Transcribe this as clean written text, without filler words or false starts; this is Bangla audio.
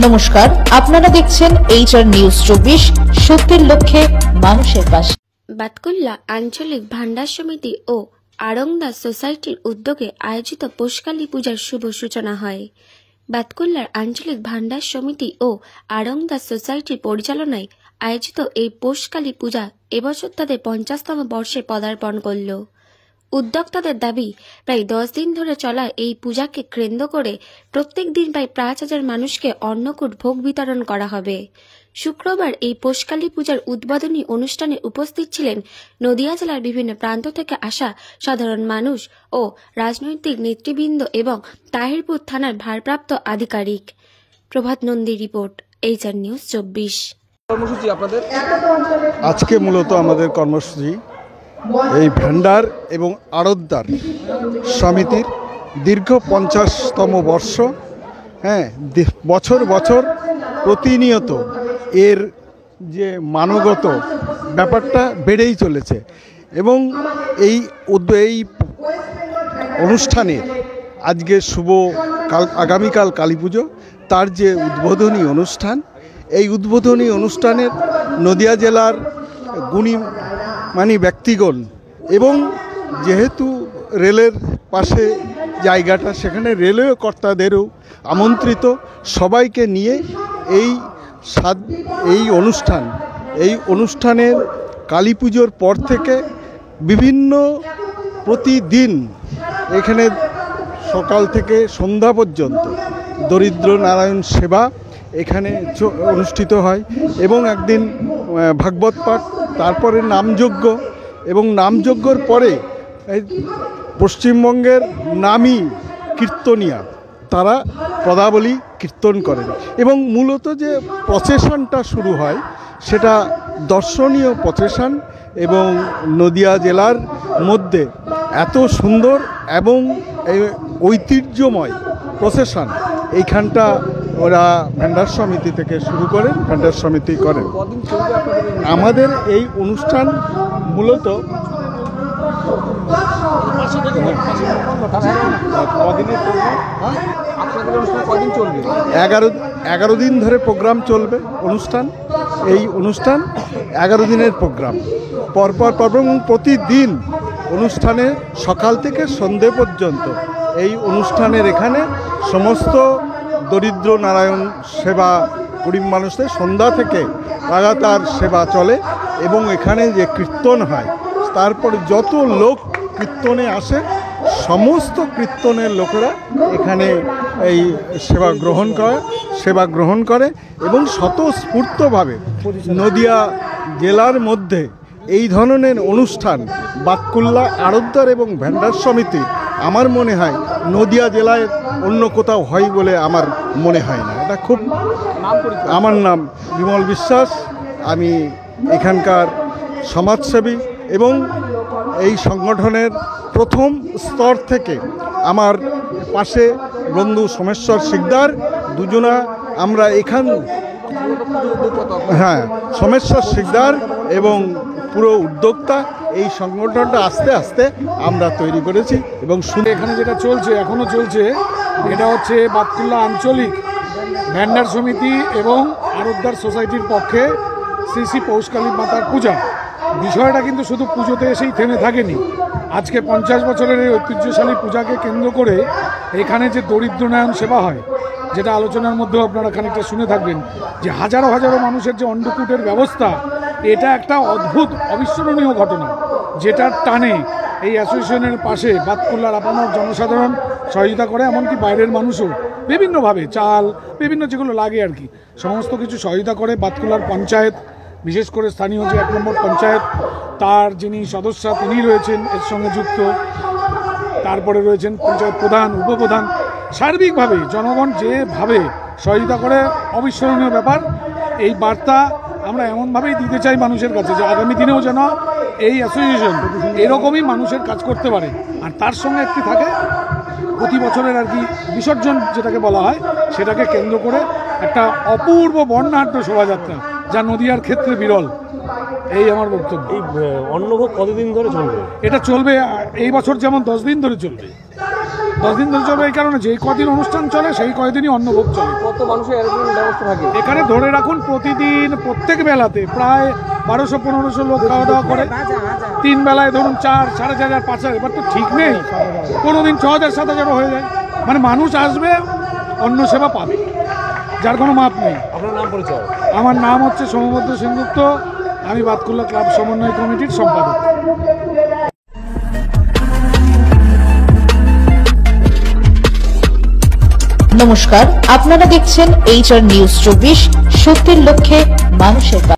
নমস্কার, আপনারা দেখছেন HR নিউজ 24, সত্যের লক্ষ্যে মানুষের পাশে। বাতকুল্লা আঞ্চলিক ভান্ডার সমিতি ও আড়ংদাস সোসাইটির উদ্যোগে আয়োজিত পৌষকালী পূজার শুভ সূচনা হয়। বাতকুল্লার আঞ্চলিক ভান্ডার সমিতি ও আড়ংদাস সোসাইটির পরিচালনায় আয়োজিত এই পৌষকালী পূজা এবছর তাদের 50তম বর্ষে পদার্পণ করল। উদ্যোক্তাদের দাবি, প্রায় 10 দিন ধরে চলা এই পূজাকে কেন্দ্র করে প্রত্যেক দিন প্রায় 5,000 মানুষকে অন্নকূট ভোগ বিতরণ করা হবে। শুক্রবার এই পৌষকালী পূজার উদ্বোধনী অনুষ্ঠানে উপস্থিত ছিলেন নদিয়া জেলার বিভিন্ন প্রান্ত থেকে আসা সাধারণ মানুষ ও রাজনৈতিক নেতৃবৃন্দ এবং তাহিরপুর থানার ভারপ্রাপ্ত আধিকারিক। প্রভাত নন্দী রিপোর্ট, HR নিউজ 24। কর্মসূচি আপনাদের আজকে মূলত আমাদের কর্মসূচি এই ভান্ডার এবং আড়তদার সমিতির দীর্ঘ 50তম বর্ষ। বছর বছর প্রতিনিয়ত এর যে মানগত ব্যাপারটা বেড়েই চলেছে এবং এই অনুষ্ঠানের আজকে আগামীকাল কালী পুজো, তার যে উদ্বোধনী অনুষ্ঠান, এই উদ্বোধনী অনুষ্ঠানের নদিয়া জেলার গুণীমানী ব্যক্তিগণ এবং যেহেতু রেলের পাশে জায়গাটা, সেখানে রেলওয়ে কর্তাদেরও আমন্ত্রিত, সবাইকে নিয়ে এই অনুষ্ঠানের কালী পুজোর পর থেকে প্রতিদিন এখানে সকাল থেকে সন্ধ্যা পর্যন্ত দরিদ্র নারায়ণ সেবা এখানে অনুষ্ঠিত হয় এবং একদিন ভাগবত পাঠ, তারপরে নামযজ্ঞ এবং নামযজ্ঞর পরে পশ্চিমবঙ্গের নামী কীর্তনিয়া তারা পদাবলী কীর্তন করেন এবং মূলত যে প্রসেশনটা শুরু হয় সেটা দর্শনীয় প্রসেশন এবং নদিয়া জেলার মধ্যে এত সুন্দর এবং ঐতিহ্যময় প্রসেশন এইখানটা ওরা ভান্ডার সমিতি থেকে শুরু করেন, ভান্ডার সমিতি করেন। আমাদের এই অনুষ্ঠান মূলত 11 দিন ধরে প্রোগ্রাম চলবে। এই অনুষ্ঠান 11 দিনের প্রোগ্রাম, পরপর এবং প্রতিদিন অনুষ্ঠানে সকাল থেকে সন্ধে পর্যন্ত এই অনুষ্ঠানের এখানে সমস্ত দরিদ্র নারায়ণ সেবা, গরিব মানুষদের সন্ধ্যা থেকে লাগাতার সেবা চলে এবং এখানে যে কীর্তন হয়, তারপরে যত লোক কীর্তনে আসে সমস্ত কীর্তনের লোকেরা এখানে এই সেবা গ্রহণ করে এবং স্বতঃস্ফূর্তভাবে নদিয়া জেলার মধ্যে এই ধরনের অনুষ্ঠান বাতকুল্লা আড়তদার এবং ভান্ডার সমিতি আমার মনে হয় নদিয়া জেলায় অন্য কোথাও হয় বলে আমার মনে হয় না। এটা খুব, আমার নাম বিমল বিশ্বাস, আমি এখানকার সমাজসেবী এবং এই সংগঠনের প্রথম স্তর থেকে আমার পাশে বন্ধু সোমেশ্বর শিকদার, দুজনা আমরা সোমেশ্বর শিকদার এবং পুরো উদ্যোক্তা এই সংগঠনটা আস্তে আস্তে আমরা তৈরি করেছি এবং এখানে যেটা চলছে, এখনও চলছে, এটা হচ্ছে বাতকুল্লা আঞ্চলিক ভান্ডার সমিতি এবং আড়তদার সোসাইটির পক্ষে শ্রী শ্রী পৌষকালী মাতার পূজা। বিষয়টা কিন্তু শুধু পুজোতে এসেই থেমে থাকেনি। আজকে 50 বছরের এই ঐতিহ্যশালী পূজাকে কেন্দ্র করে এখানে যে দরিদ্র নারায়ণ সেবা হয়, যেটা আলোচনার মধ্যেও আপনারা খানিকটা শুনে থাকবেন, যে হাজারো হাজারো মানুষের যে অন্নকূটের ব্যবস্থা, এটা একটা অদ্ভুত অবিস্মরণীয় ঘটনা, যেটার টানে এই অ্যাসোসিয়েশনের পাশে বাতকুল্লার আপনার জনসাধারণ সহযোগিতা করে, এমনকি বাইরের মানুষও বিভিন্নভাবে চাল, বিভিন্ন যেগুলো লাগে আর কি, সমস্ত কিছু সহযোগিতা করে। বাতকুল্লার পঞ্চায়েত, বিশেষ করে স্থানীয় যে 1 নম্বর পঞ্চায়েত, তার যিনি সদস্যা তিনি রয়েছেন এর সঙ্গে যুক্ত, তারপরে রয়েছেন পঞ্চায়েত প্রধান, উপপ্রধান, সার্বিকভাবে জনগণ যেভাবে সহযোগিতা করে অবিস্মরণীয় ব্যাপার। এই বার্তা আমরা এমনভাবেই দিতে চাই মানুষের কাছে, যে আগামী দিনেও যেন এই অ্যাসোসিয়েশন এরকমই মানুষের কাজ করতে পারে। আর তার সঙ্গে একটি থাকে প্রতি বছরের আর কি বিসর্জন যেটাকে বলা হয়, সেটাকে কেন্দ্র করে একটা অপূর্ব বর্ণাঢ্য শোভাযাত্রা, যা নদিয়ার ক্ষেত্রে বিরল। এই আমার বক্তব্য। এই অন্নভোগ কতদিন ধরে চলবে? এটা চলবে এই বছর যেমন 10 দিন ধরে চলবে, 10 দিন ধরে চলবে এই কারণে যে কদিন অনুষ্ঠান চলে সেই কয়দিনই অন্নভোগ চলে। কত মানুষের এরকম ব্যবস্থা থাকে এখানে ধরে রাখুন প্রতিদিন প্রত্যেক বেলাতে প্রায় 1200-1500 লোক খাওয়া দাওয়া করে। 3 বেলায় ধরুন 4, 4,500, 5,000, এবার তো ঠিক নেই, কোনোদিন 6,000-7,000 হয়ে যায়। মানে মানুষ আসবে, অন্ন সেবা পাবে, যার কোনো মাপ নেই। আপনার নাম পরিচয়? আমার নাম হচ্ছে সৌমভদ্র সেনগুপ্ত, আমি বাতকুল্লা ক্লাব সমন্বয় কমিটির সম্পাদক। নমস্কার, আপনারা দেখছেন HR নিউজ 24, সত্যের লক্ষ্যে মানুষের পাশে।